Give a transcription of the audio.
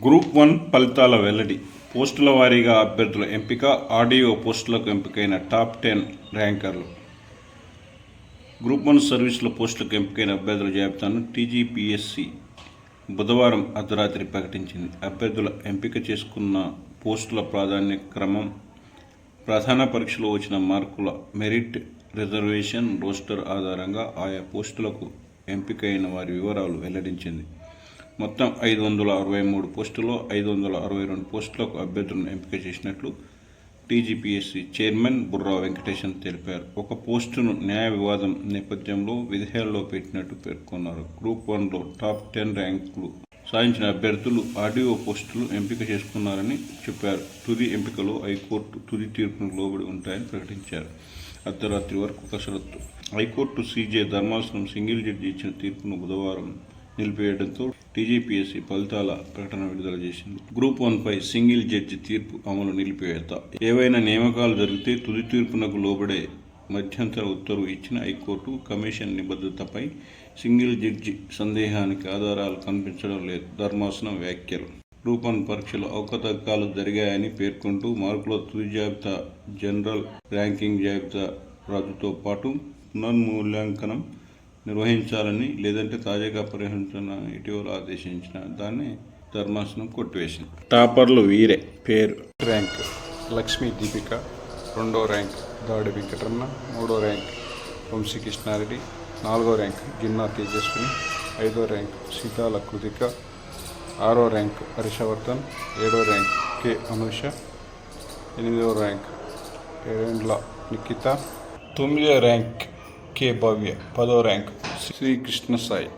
Group 1 ఫలితాల వెల్లడి. పోస్టుల వారీగా అభ్యర్థుల ఎంపిక. ఆర్డీఓ పోస్టులకు ఎంపికైన టాప్ 10 ర్యాంకర్లు. గ్రూప్ 1 సర్వీసుల పోస్టులకు ఎంపికైన అభ్యర్థుల జాబితాను టీజీపీఎస్సీ బుధవారం అర్ధరాత్రి ప్రకటించింది. అభ్యర్థుల ఎంపిక చేసుకున్న పోస్టుల ప్రాధాన్య క్రమం, ప్రధాన పరీక్షలో వచ్చిన మార్కుల, మెరిట్, రిజర్వేషన్, రోస్టర్ ఆధారంగా ఆయా పోస్టులకు ఎంపికైన వారి వివరాలు వెల్లడించింది. మొత్తం 563 పోస్టుల్లో 562 పోస్టులకు అభ్యర్థులను ఎంపిక చేసినట్లు టీజీపీఎస్సీ చైర్మన్ బుర్రా వెంకటేశన్ తెలిపారు. ఒక పోస్టును న్యాయ వివాదం నేపథ్యంలో విధేయాల్లో పెట్టినట్టు పేర్కొన్నారు. గ్రూప్ 1లో టాప్ 10 ర్యాంకులు సాధించిన అభ్యర్థులు ఆర్డీఓ పోస్టులు ఎంపిక చేసుకున్నారని చెప్పారు. తుది ఎంపికలో హైకోర్టు తుది తీర్పును లోబడి ఉంటాయని ప్రకటించారు. అర్ధరాత్రి వరకు కసరత్తు. హైకోర్టు సీజే ధర్మాసనం సింగిల్ జడ్జి ఇచ్చిన తీర్పును బుధవారం నిలిపివేయడంతో టీజీపీఎస్సీ ఫలితాల ప్రకటన విడుదల చేసింది. గ్రూప్ 1పై సింగిల్ జడ్జి తీర్పు అమలు నిలిపివేత. ఏవైనా నియామకాలు జరిగితే తుది తీర్పునకు లోబడే మధ్యంతర ఉత్తర్వు ఇచ్చిన హైకోర్టు కమిషన్ నిబద్ధతపై సింగిల్ జడ్జి సందేహానికి ఆధారాలు కనిపించడం లేదు. ధర్మాసనం వ్యాఖ్యలు. గ్రూప్ 1 పరీక్షలో అవకతవకలు జరిగాయని పేర్కొంటూ మార్కుల తుది జాబితా, జనరల్ ర్యాంకింగ్ జాబితా రద్దుతో పాటు పునర్మూల్యాంకనం నిర్వహించాలని, లేదంటే తాజాగా పరిహరించాలని ఇటీవల ఆదేశించిన దాన్ని ధర్మాసనం కొట్టివేసింది. టాపర్లు వీరే. పేరు, ర్యాంక్ లక్ష్మీ దీపిక, 2వ ర్యాంక్ దాడి వెంకటరమణ, 3వ ర్యాంక్ వంశీకృష్ణారెడ్డి, 4వ ర్యాంక్ గిన్నా తేజస్విని, 5వ ర్యాంక్ సీతాల కృతిక, 6వ ర్యాంక్ హర్షవర్ధన్, 7వ ర్యాంక్ కె అనూష, 8వ ర్యాంక్ ఎరెండ్ల నిఖిత, 9వ ర్యాంక్ కె భవ్య, 10వ ర్యాంక్ శ్రీకృష్ణ సాయి.